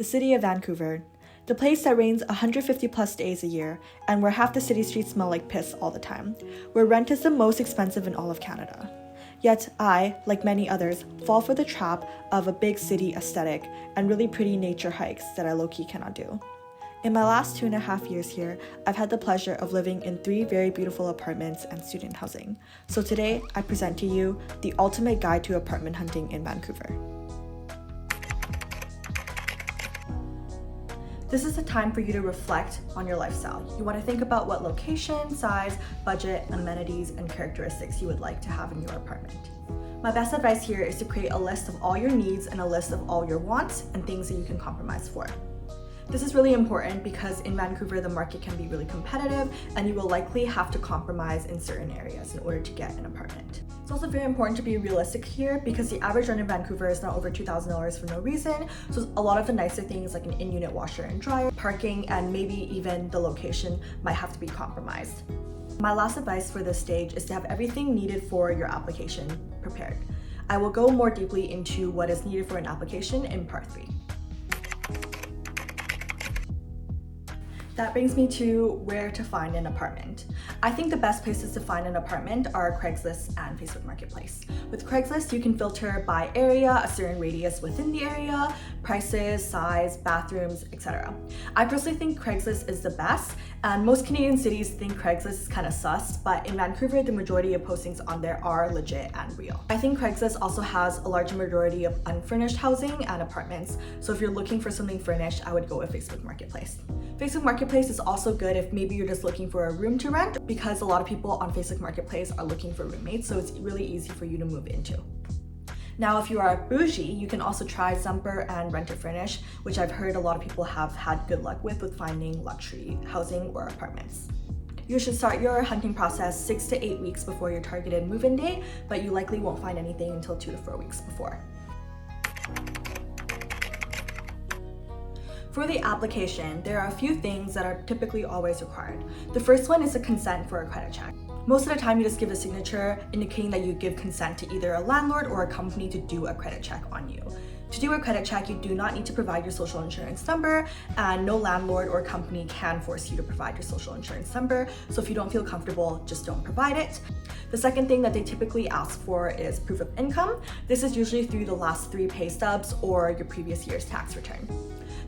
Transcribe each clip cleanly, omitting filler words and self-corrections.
the city of Vancouver, the place that rains 150 plus days a year and where half the city streets smell like piss all the time, where rent is the most expensive in all of Canada. Yet I, like many others, fall for the trap of a big city aesthetic and really pretty nature hikes that I low-key cannot do. In my last 2.5 years here, I've had the pleasure of living in 3 very beautiful apartments and student housing. So today, I present to you the ultimate guide to apartment hunting in Vancouver. This is a time for you to reflect on your lifestyle. You want to think about what location, size, budget, amenities, and characteristics you would like to have in your apartment. My best advice here is to create a list of all your needs and a list of all your wants and things that you can compromise for. This is really important because in Vancouver, the market can be really competitive and you will likely have to compromise in certain areas in order to get an apartment. It's also very important to be realistic here because the average rent in Vancouver is not over $2,000 for no reason. So a lot of the nicer things like an in-unit washer and dryer, parking, and maybe even the location might have to be compromised. My last advice for this stage is to have everything needed for your application prepared. I will go more deeply into what is needed for an application in part 3. That brings me to where to find an apartment. I think the best places to find an apartment are Craigslist and Facebook Marketplace. With Craigslist, you can filter by area, a certain radius within the area, prices, size, bathrooms, etc. I personally think Craigslist is the best, and most Canadian cities think Craigslist is kind of sus, but in Vancouver, the majority of postings on there are legit and real. I think Craigslist also has a larger majority of unfurnished housing and apartments, so if you're looking for something furnished, I would go with Facebook Marketplace. Facebook Marketplace is also good if maybe you're just looking for a room to rent, because a lot of people on Facebook Marketplace are looking for roommates, so it's really easy for you to move into. Now, if you are bougie, you can also try Zumper and Rent to Furnish, which I've heard a lot of people have had good luck with finding luxury housing or apartments. You should start your hunting process 6 to 8 weeks before your targeted move-in date, but you likely won't find anything until 2 to 4 weeks before. For the application, there are a few things that are typically always required. The first one is a consent for a credit check. Most of the time, you just give a signature indicating that you give consent to either a landlord or a company to do a credit check on you. To do a credit check, you do not need to provide your social insurance number, and no landlord or company can force you to provide your social insurance number. So if you don't feel comfortable, just don't provide it. The second thing that they typically ask for is proof of income. This is usually through the last 3 pay stubs or your previous year's tax return.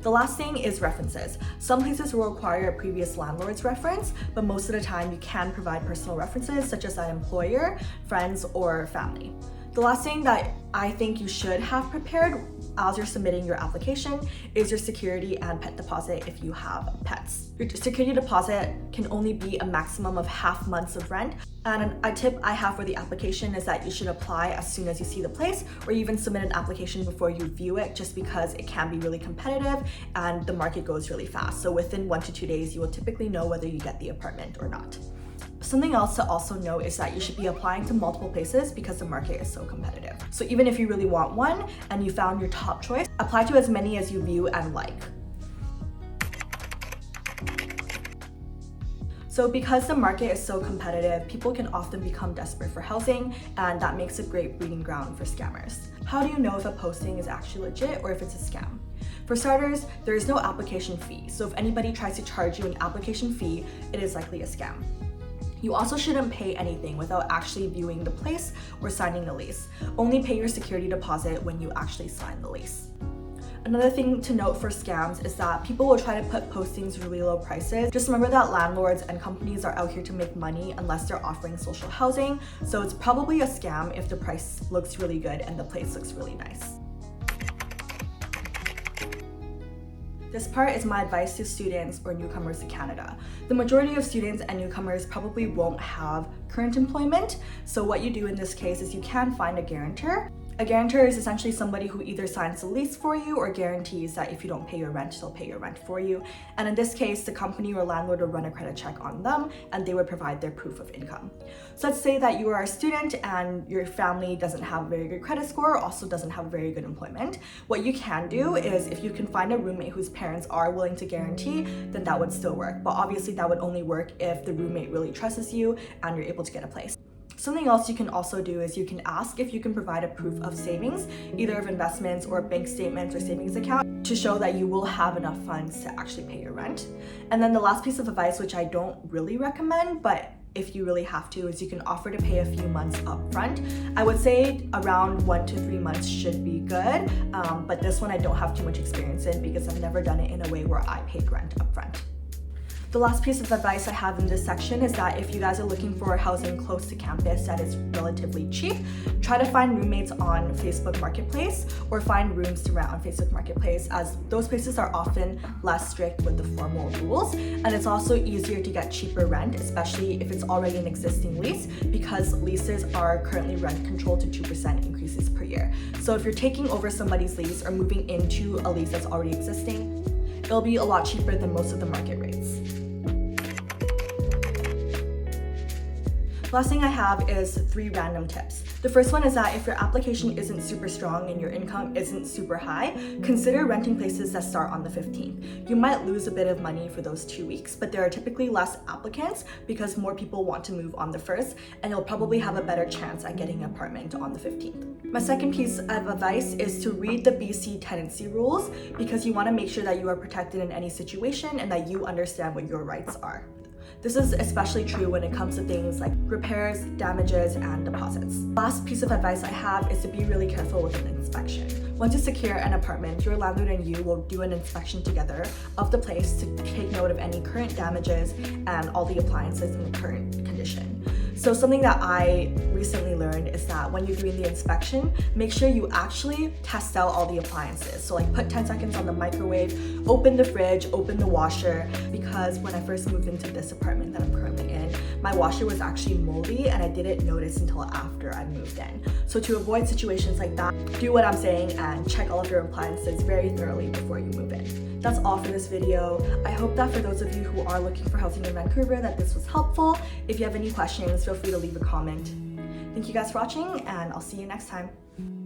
The last thing is references. Some places will require a previous landlord's reference, but most of the time you can provide personal references such as an employer, friends, or family. The last thing that I think you should have prepared as you're submitting your application is your security and pet deposit if you have pets. Your security deposit can only be a maximum of half months of rent. And a tip I have for the application is that you should apply as soon as you see the place, or even submit an application before you view it, just because it can be really competitive and the market goes really fast. So within 1 to 2 days, you will typically know whether you get the apartment or not. Something else to also know is that you should be applying to multiple places because the market is so competitive. So even if you really want one and you found your top choice, apply to as many as you view and like. So because the market is so competitive, people can often become desperate for housing, and that makes a great breeding ground for scammers. How do you know if a posting is actually legit or if it's a scam? For starters, there is no application fee. So if anybody tries to charge you an application fee, it is likely a scam. You also shouldn't pay anything without actually viewing the place or signing the lease. Only pay your security deposit when you actually sign the lease. Another thing to note for scams is that people will try to put postings really low prices. Just remember that landlords and companies are out here to make money unless they're offering social housing. So it's probably a scam if the price looks really good and the place looks really nice. This part is my advice to students or newcomers to Canada. The majority of students and newcomers probably won't have current employment, so what you do in this case is you can find a guarantor. A guarantor is essentially somebody who either signs the lease for you or guarantees that if you don't pay your rent, they'll pay your rent for you. And in this case, the company or landlord will run a credit check on them and they would provide their proof of income. So let's say that you are a student and your family doesn't have a very good credit score, also doesn't have very good employment. What you can do is if you can find a roommate whose parents are willing to guarantee, then that would still work. But obviously that would only work if the roommate really trusts you and you're able to get a place. Something else you can also do is you can ask if you can provide a proof of savings, either of investments or bank statements or savings account. to show that you will have enough funds to actually pay your rent. And then the last piece of advice, which I don't really recommend, but if you really have to, is you can offer to pay a few months upfront. I would say around 1 to 3 months should be good, but this one I don't have too much experience in because I've never done it in a way where I paid rent upfront. The last piece of advice I have in this section is that if you guys are looking for housing close to campus that is relatively cheap, try to find roommates on Facebook Marketplace or find rooms to rent on Facebook Marketplace, as those places are often less strict with the formal rules, and it's also easier to get cheaper rent, especially if it's already an existing lease, because leases are currently rent controlled to 2% increases per year. So if you're taking over somebody's lease or moving into a lease that's already existing, it'll be a lot cheaper than most of the market rates. Last thing I have is 3 random tips. The first one is that if your application isn't super strong and your income isn't super high, consider renting places that start on the 15th. You might lose a bit of money for those 2 weeks, but there are typically less applicants because more people want to move on the 1st, and you'll probably have a better chance at getting an apartment on the 15th. My second piece of advice is to read the BC tenancy rules, because you want to make sure that you are protected in any situation and that you understand what your rights are. This is especially true when it comes to things like repairs, damages, and deposits. Last piece of advice I have is to be really careful with an inspection. Once you secure an apartment, your landlord and you will do an inspection together of the place to take note of any current damages and all the appliances in the current condition. So something that I recently learned is that when you're doing the inspection, make sure you actually test out all the appliances. So like put 10 seconds on the microwave, open the fridge, open the washer, because when I first moved into this apartment that I'm currently in, my washer was actually moldy and I didn't notice until after I moved in. So to avoid situations like that, do what I'm saying and check all of your appliances very thoroughly before you move in. That's all for this video. I hope that for those of you who are looking for housing in Vancouver that this was helpful. If you have any questions, feel free to leave a comment. Thank you guys for watching, and I'll see you next time.